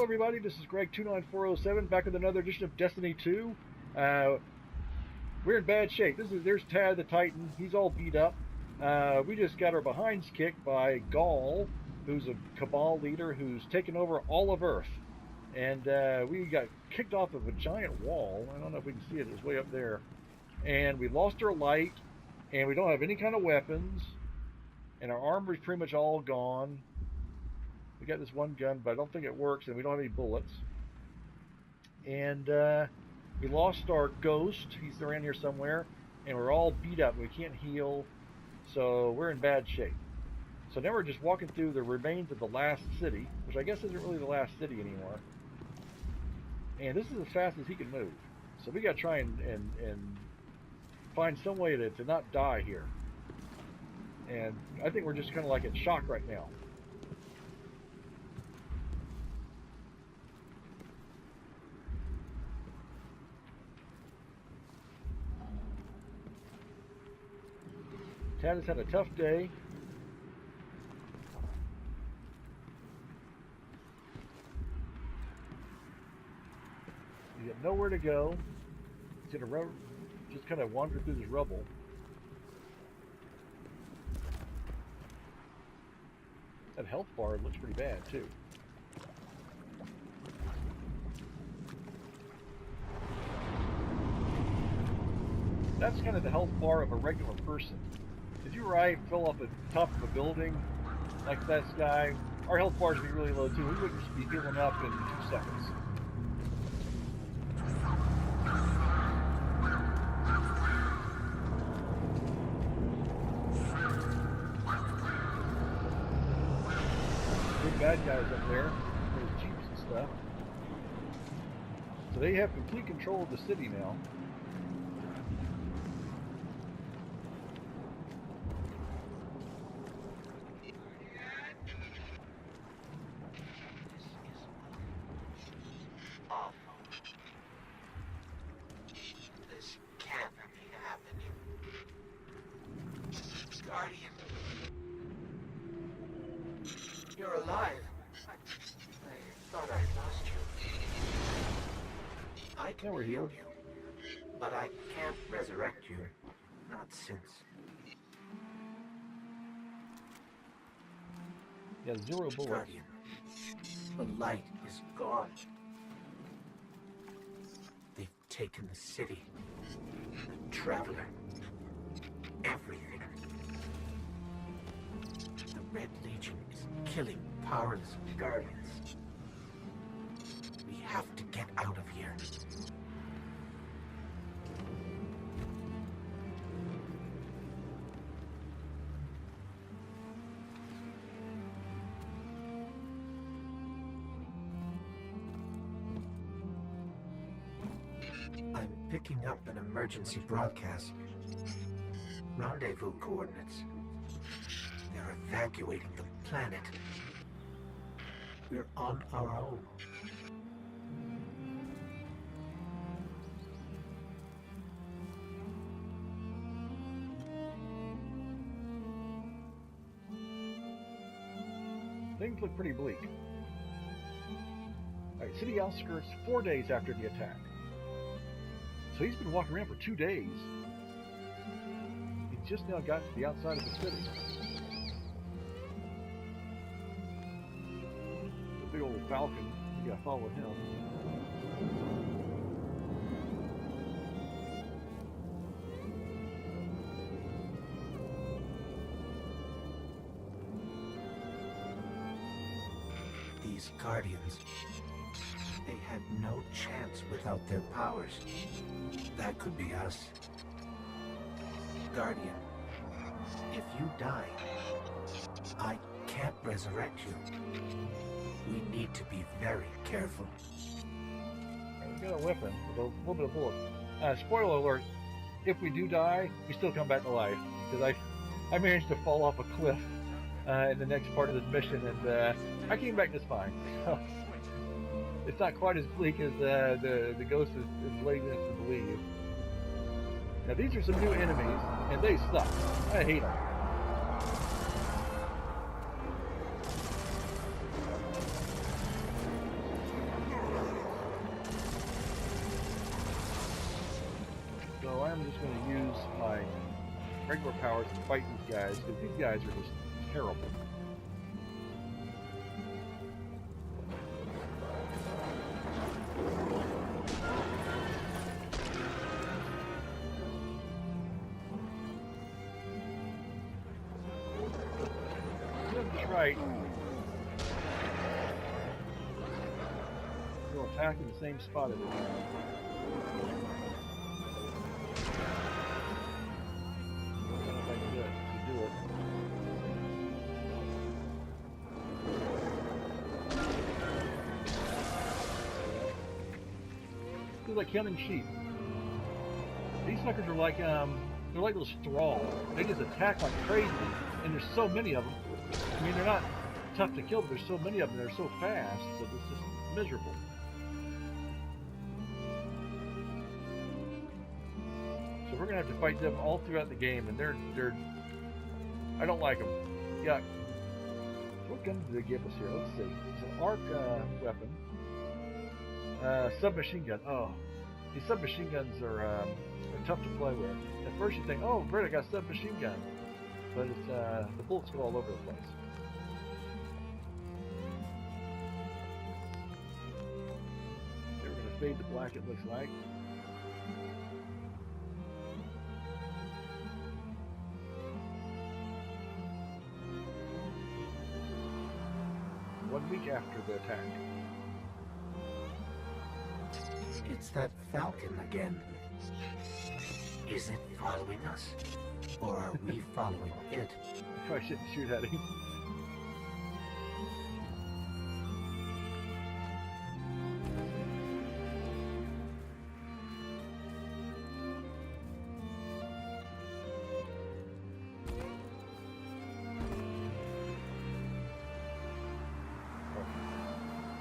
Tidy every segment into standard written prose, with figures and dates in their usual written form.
everybody, this is Greg29407 back with another edition of Destiny 2. We're in bad shape. There's Tad the Titan. He's all beat up. We just got our behinds kicked by Gaul, who's a Cabal leader who's taken over all of Earth. And we got kicked off of a giant wall. I don't know if we can see it. It's way up there. And we lost our light, and we don't have any kind of weapons. And our armor is pretty much all gone. We got this one gun, but I don't think it works, and we don't have any bullets. And we lost our ghost. He's around here somewhere. And we're all beat up. We can't heal. So we're in bad shape. So now we're just walking through the remains of the last city, which I guess isn't really the last city anymore. And this is as fast as he can move. So we got to try and find some way to not die here. And I think we're just kind of like in shock right now. Tad has had a tough day. He's got nowhere to go. He's gonna just kind of wander through this rubble. That health bar looks pretty bad too. That's kind of the health bar of a regular person. If you or I fell off the top of a building like this guy, our health bars would be really low too. We wouldn't just be healing up in 2 seconds. Big bad guys up there, those jeeps and stuff. So they have complete control of the city now. You're alive. I thought I lost you. I can heal you, but I can't resurrect you. Not since. Yeah, 0 bullets. Guardian, the light is gone. They've taken the city, the Traveler, everything. The Red Legion is killing powerless Guardians. We have to get out of here. I'm picking up an emergency broadcast. Rendezvous coordinates. They're evacuating the planet. We're on our own. Things look pretty bleak. Alright, city outskirts 4 days after the attack. So he's been walking around for 2 days. He just now got to the outside of the city. The big old falcon, you gotta follow him. These Guardians, they had no chance without their powers. That could be us. Guardian, if you die, I can't resurrect you. We need to be very careful. We got a weapon with a little bit of bullets. Spoiler alert, if we do die, we still come back to life. Because I managed to fall off a cliff in the next part of this mission, and I came back just fine. So, it's not quite as bleak as the ghost is leading us to believe. Now these are some new enemies, and they suck. I hate them. just going to use my regular powers to fight these guys, because these guys are just terrible. That's right. We'll attack in the same spot every time. It's like killing sheep. These suckers are like they're like little straws. They just attack like crazy, and there's so many of them. I mean, they're not tough to kill, but there's so many of them. They're so fast that it's just miserable. So we're gonna have to fight them all throughout the game, and they're I don't like them. Yeah. What gun did they give us here? Let's see. It's an arc weapon. Submachine gun. Oh, these submachine guns are tough to play with. At first you think, oh, great, I got a submachine gun, but it's the bullets go all over the place. Okay, we're gonna fade to black. It looks like. One week after the attack. It's that falcon again. Is it following us? Or are we following it? I shouldn't shoot at him.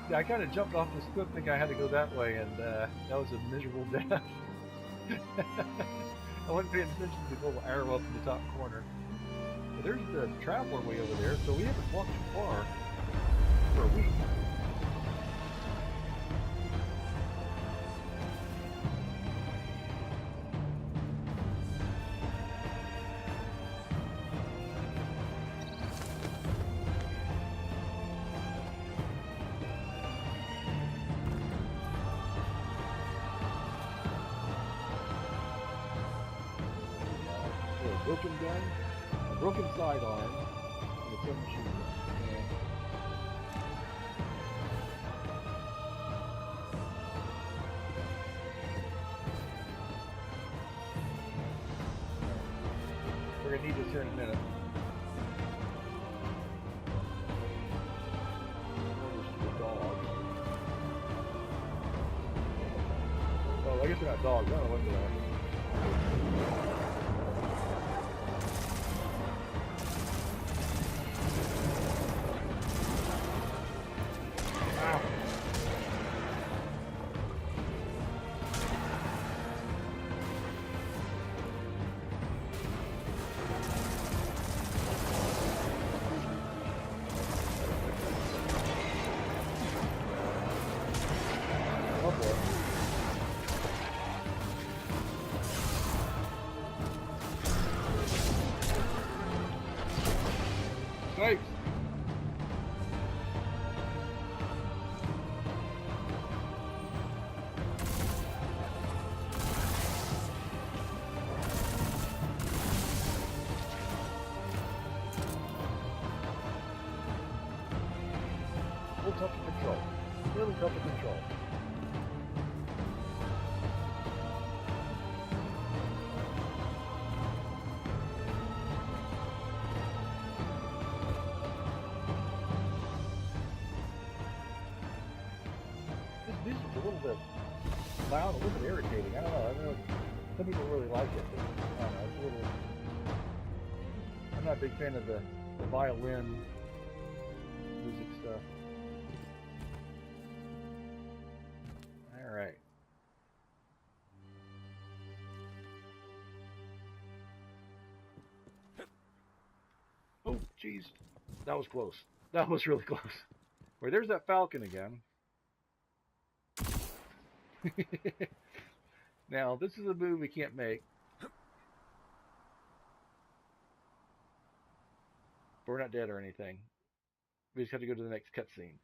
Yeah, I kind of jumped off this cliff thinking I had to go that way, and that was a miserable death. I wasn't paying attention to the little arrow up in the top corner. But there's the traveler way over there, so we haven't walked too far for a week. Broken gun, a broken sidearm, and a submachine gun. We're gonna need this here in a minute. Orders to the dog. Oh, I guess they're not dogs. I don't know what they are. Snakes! Real tough to control. Really tough to control. This is a little bit loud, a little bit irritating. I don't know. Some people really like it, but I don't know. It's a little. I'm not a big fan of the violin music stuff. All right. Oh, jeez. That was close. That was really close. Wait, there's that falcon again. Now, this is a move we can't make. but we're not dead or anything. We just have to go to the next cutscene.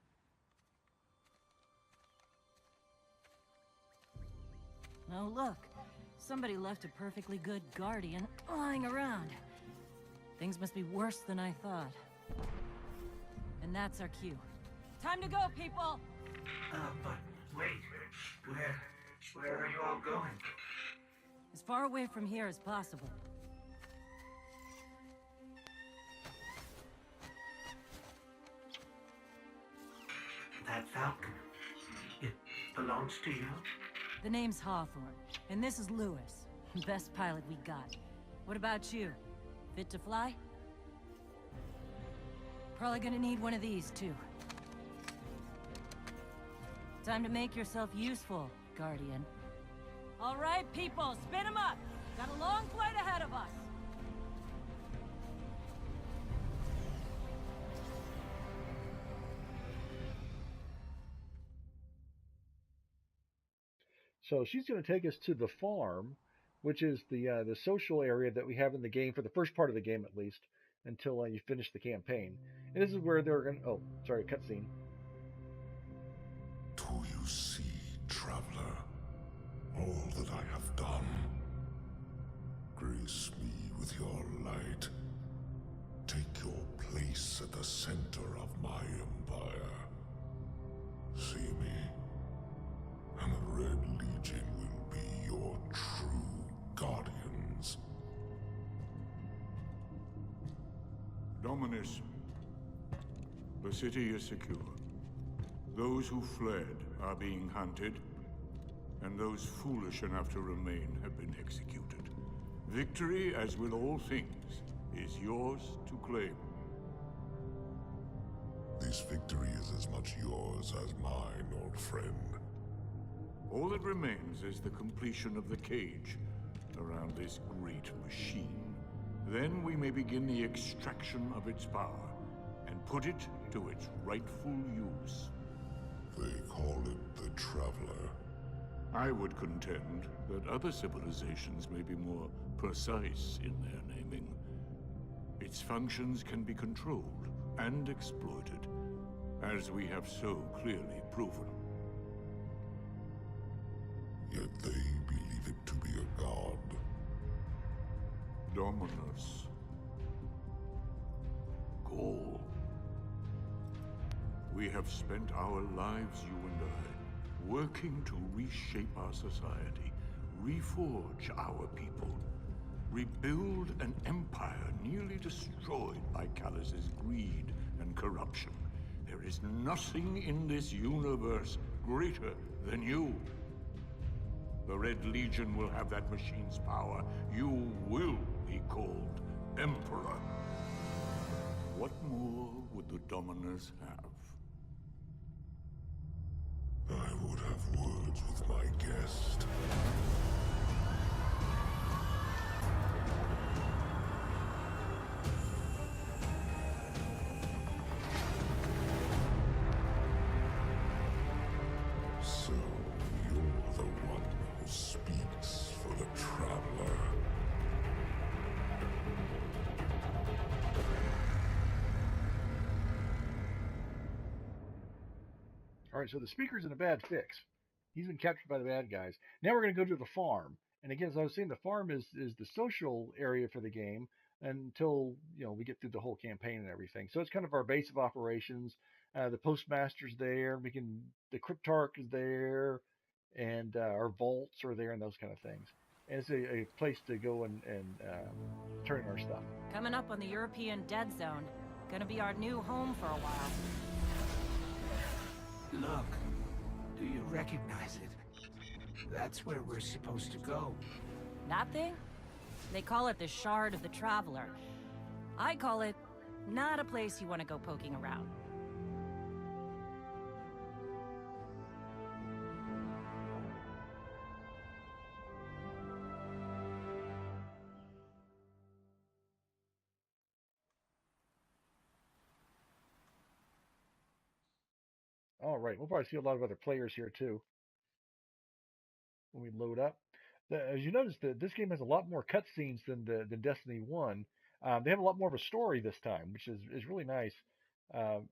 Oh, look. Somebody left a perfectly good guardian lying around. Things must be worse than I thought. And that's our cue. Time to go, people! But wait. Where are you all going? As far away from here as possible. That falcon, it belongs to you? The name's Hawthorne, and this is Lewis. Best pilot we got. What about you? Fit to fly? Probably gonna need one of these, too. Time to make yourself useful, Guardian. All right, people, spin 'em up! Got a long flight ahead of us! So she's going to take us to the farm, which is the social area that we have in the game for the first part of the game at least, until you finish the campaign. And this is where they're going to... Oh, sorry, cutscene. Do you see, traveler, all that I have done? Grace me with your light. Take your place at the center of my empire. See me, and the Red Legion will be your true guardians. Dominus, the city is secure. Those who fled are being hunted, and those foolish enough to remain have been executed. Victory, as with all things, is yours to claim. This victory is as much yours as mine, old friend. All that remains is the completion of the cage around this great machine. Then we may begin the extraction of its power and put it to its rightful use. They call it the Traveler. I would contend that other civilizations may be more precise in their naming. Its functions can be controlled and exploited, as we have so clearly proven. Yet they believe it to be a god. Dominus. Gaul. We have spent our lives, you and I, working to reshape our society, reforge our people, rebuild an empire nearly destroyed by Callus's greed and corruption. There is nothing in this universe greater than you. The Red Legion will have that machine's power. You will be called Emperor. What more would the Dominus have? I would have words with my guest. So, you're the one who speaks for the Traveler. All right, so the speaker's in a bad fix. He's been captured by the bad guys. Now we're going to go to the farm. And again, as I was saying, the farm is the social area for the game until we get through the whole campaign and everything. So it's kind of our base of operations. The postmaster's there. The cryptarch is there, and our vaults are there, and those kind of things. And it's a place to go and turn in our stuff. Coming up on the European Dead Zone. Gonna be our new home for a while. Look, do you recognize it? That's where we're supposed to go. That thing? They call it the Shard of the Traveler. I call it not a place you want to go poking around. All right, we'll probably see a lot of other players here too when we load up. As you notice, this game has a lot more cutscenes than Destiny 1. They have a lot more of a story this time, which is really nice. Um,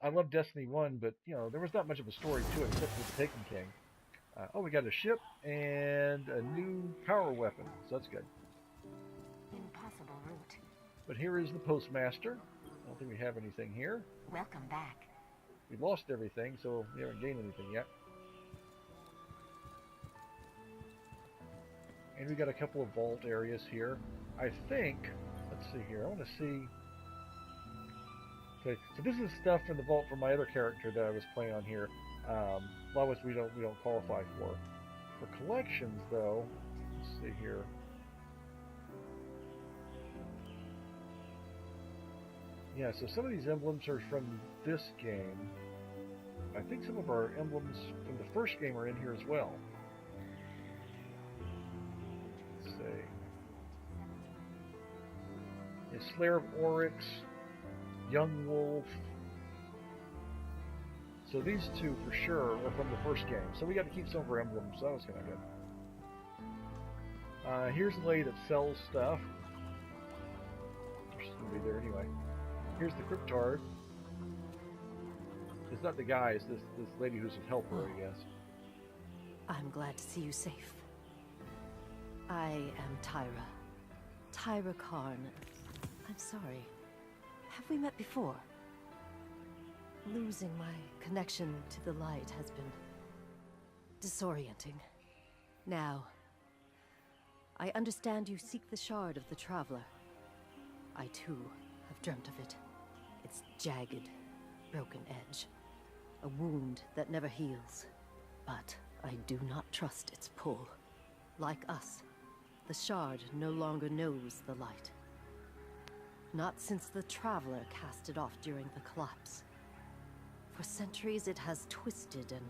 I love Destiny 1, but there was not much of a story to it except for the Taken King. Oh, we got a ship and a new power weapon, so that's good. Impossible route. But here is the postmaster. I don't think we have anything here. Welcome back. We lost everything, so we haven't gained anything yet. And we got a couple of vault areas here. I think, let's see here, I want to see. Okay, so this is stuff from the vault for my other character that I was playing on here. A lot of which we don't qualify for. For collections, though, let's see here. Yeah, so some of these emblems are from this game. I think some of our emblems from the first game are in here as well. Let's see. Yeah, Slayer of Oryx, Young Wolf. So these two for sure are from the first game. So we got to keep some of our emblems. So that was kind of good. Here's a lady that sells stuff. She's going to be there anyway. Here's the Cryptard. It's not the guy, it's this lady who's a helper, I guess. I'm glad to see you safe. I am Tyra. Tyra Karn. I'm sorry. Have we met before? Losing my connection to the light has been disorienting. Now, I understand you seek the shard of the Traveler. I too have dreamt of it. Its jagged, broken edge. A wound that never heals. But I do not trust its pull. Like us, the shard no longer knows the light. Not since the Traveler cast it off during the collapse. For centuries it has twisted and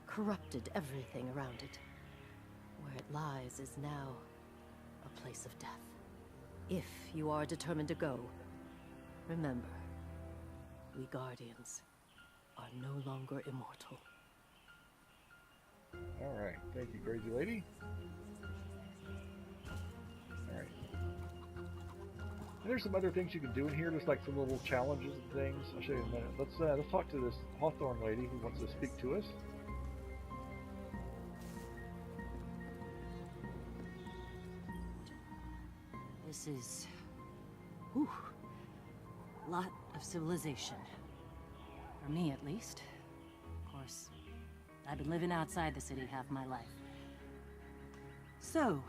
corrupted everything around it. Where it lies is now a place of death. If you are determined to go, remember, we Guardians are no longer immortal. Alright, thank you, crazy lady. Alright. There's some other things you can do in here. There's like some little challenges and things. I'll show you in a minute. Let's talk to this Hawthorne lady who wants to speak to us. This is... whew, a lot of civilization. For me, at least. Of course, I've been living outside the city half my life. So...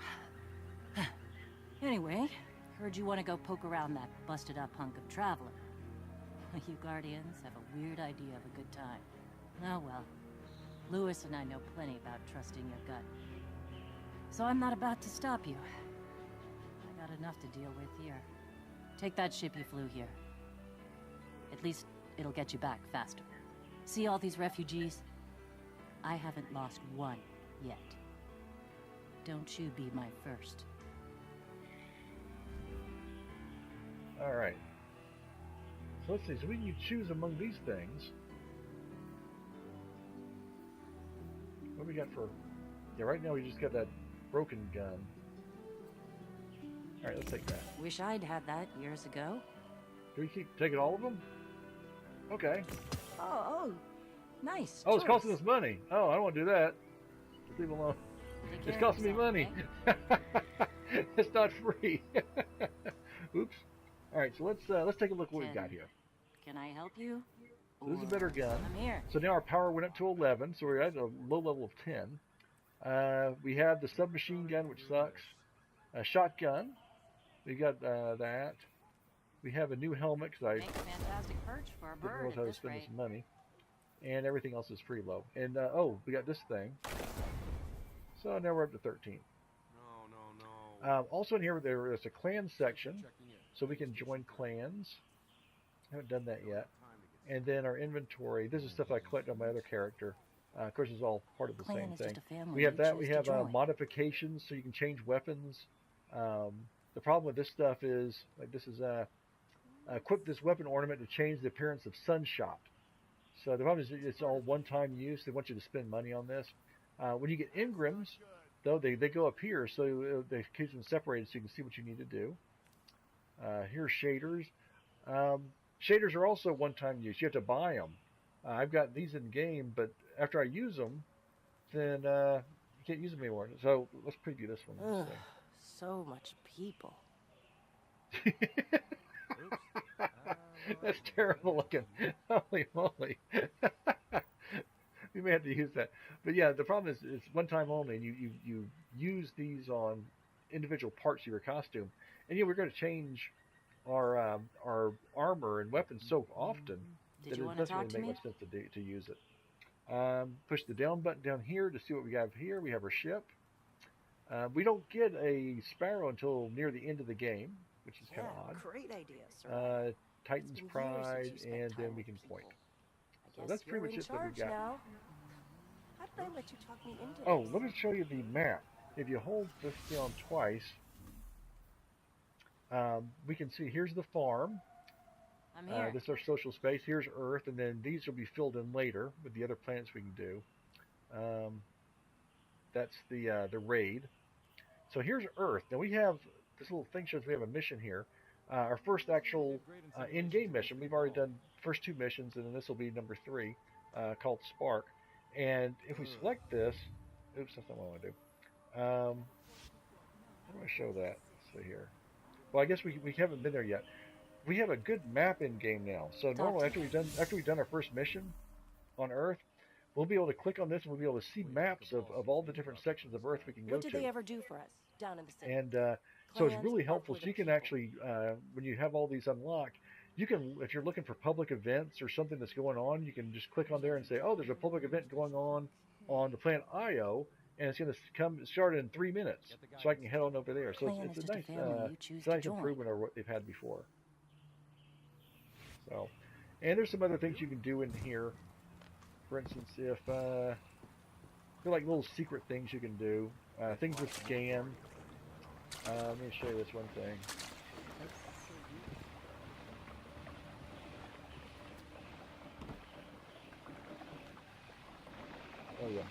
anyway, heard you want to go poke around that busted-up hunk of Traveler. You Guardians have a weird idea of a good time. Oh well. Lewis and I know plenty about trusting your gut. So I'm not about to stop you. I got enough to deal with here. Take that ship you flew here. At least it'll get you back faster. See all these refugees? I haven't lost one yet. Don't you be my first. Alright. So let's see, so we can choose among these things. What do we got for... Yeah, right now we just got that broken gun. Alright, let's take that. Wish I'd had that years ago. Do we keep taking all of them? Okay. Oh, nice. Oh, it's choice. costing us money. Oh, I don't want to do that. Just leave it alone. Take It's care of costing me yourself, money. okay? It's not free. Oops. Alright, so let's take a look at what we've got here. Can I help you? So this is a better gun. I'm here. So now our power went up to 11, so we're at a low level of 10. We have the submachine gun, which sucks. A shotgun. We got that. We have a new helmet, because I Make a fantastic perch for a didn't bird realize at how to this spend rate. this money. And everything else is pretty low. And, oh, we got this thing. So now we're up to 13. Also in here, there is a clan section, so we can join clans. Haven't done that yet. And then our inventory. This is stuff I collect on my other character. Of course, it's all part of the Clan same is thing. just a family We have you that. We choose to have join. modifications, so you can change weapons. The problem with this stuff is, like, this is equip this weapon ornament to change the appearance of Sunshot. So the problem is it's all one-time use. They want you to spend money on this. When you get engrams, though, they go up here, so they keep them separated so you can see what you need to do. Here's shaders. Shaders are also one-time use. You have to buy them. I've got these in game, but after I use them, then you can't use them anymore. So let's preview this one. Ugh, so much people. That's terrible looking. Holy moly. We may have to use that. But yeah, the problem is it's one time only, and you use these on individual parts of your costume. And we're going to change our armor and weapons so often that it doesn't really make much sense to use it. Push the down button down here to see what we have here. We have our ship. We don't get a sparrow until near the end of the game, which is kind of odd. Great idea, sir. Titan's Pride, and then we can point. So that's pretty much it that we've got. Now. How did I let you talk me into this? Oh, let me show you the map. If you hold this down twice, we can see here's the farm. I'm here. This is our social space. Here's Earth, and then these will be filled in later with the other planets we can do. That's the raid. So here's Earth. Now we have this little thing shows we have a mission here. Our first actual in-game mission. We've already done first 2 missions, and then this will be number 3, called Spark. And if we select this, oops, that's not what I want to do. How do I show that? Let's see here. Well, I guess we haven't been there yet. We have a good map in game now. So normally after we've done our first mission on Earth, we'll be able to click on this and we'll be able to see maps of all the different sections of Earth we can go to. What did they ever do for us down in the city? And so it's really helpful. So you can actually, when you have all these unlocked, you can, if you're looking for public events or something that's going on, you can just click on there and say, oh, there's a public event going on the planet Io, and it's going to start in 3 minutes, so I can head on over there. So it's a nice improvement over what they've had before. So, and there's some other things you can do in here. For instance, if they're like little secret things you can do, things with scan. Let me show you this one thing. Oh yeah.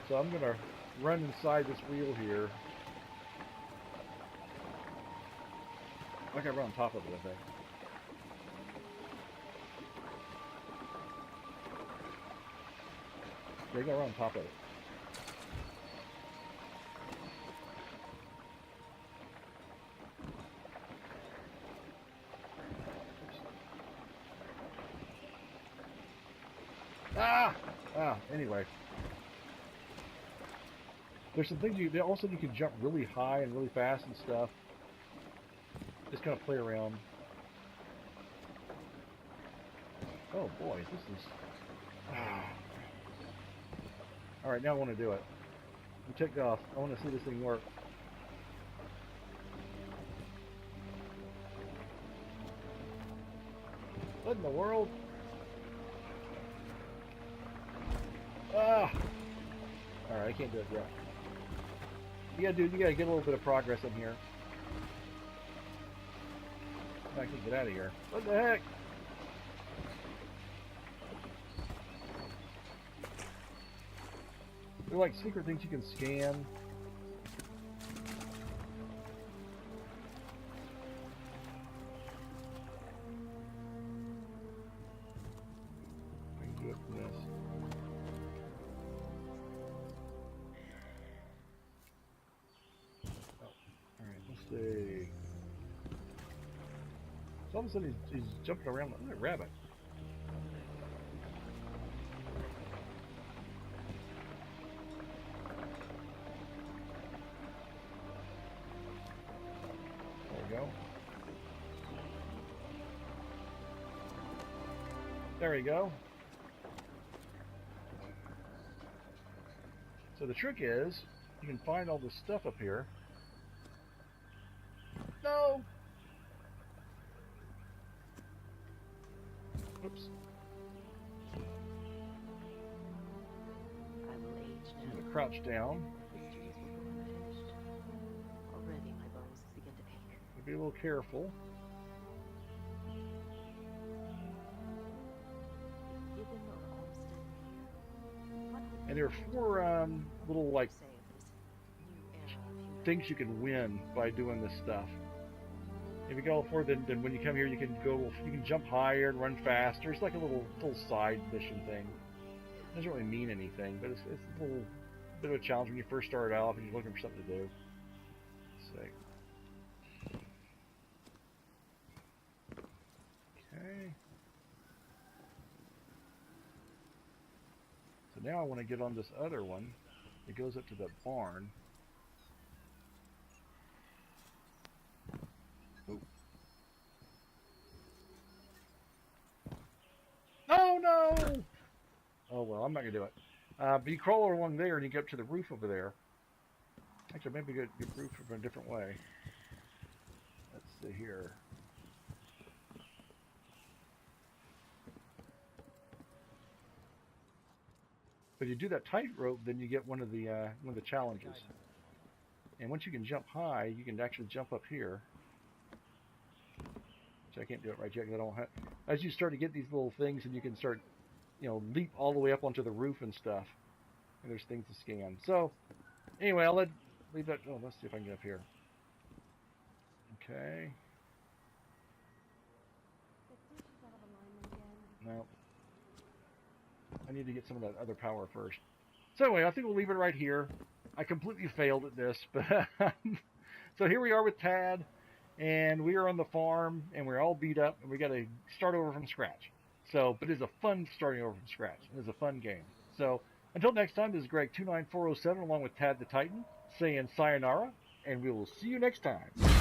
So I'm gonna run inside this wheel here. I can run on top of it, I think. Yeah, you gotta run on top of it. Anyway. There's some things you can jump really high and really fast and stuff. Just kind of play around. Oh boy, this is... Alright, now I want to do it. I'm ticked off. I want to see this thing work. What in the world? Alright, I can't do it yet. You gotta get a little bit of progress in here. I can get out of here. What the heck? They're like secret things you can scan. I can do it from this. See. So all of a sudden he's jumping around like a rabbit. There we go. There we go. So the trick is, you can find all this stuff up here. No! Oops. I will age now. I'm gonna crouch down. Already my bones begin to ache. Be a little careful. And there are 4 little like things you can win by doing this stuff. If you go for then when you come here, you can jump higher and run faster. It's like a little side mission thing. It doesn't really mean anything, but it's a little bit of a challenge when you first start out and you're looking for something to do. Let's see. Okay. So now I want to get on this other one. It goes up to the barn. Ooh. Oh no! Oh well, I'm not gonna do it. But you crawl along there and you get up to the roof over there. Actually, maybe get roof from a different way. Let's see here. But you do that tightrope, then you get one of the challenges. And once you can jump high, you can actually jump up here. Which I can't do it right yet because I don't have. As you start to get these little things, and you can start, leap all the way up onto the roof and stuff. And there's things to scan. So, anyway, I'll leave that. Oh, let's see if I can get up here. Okay. No. I need to get some of that other power first. So anyway, I think we'll leave it right here. I completely failed at this, but so here we are with Tad, and we are on the farm, and we're all beat up, and we got to start over from scratch. So, but it's a fun starting over from scratch. It's a fun game. So until next time, this is Greg 29407 along with Tad the Titan saying sayonara, and we will see you next time.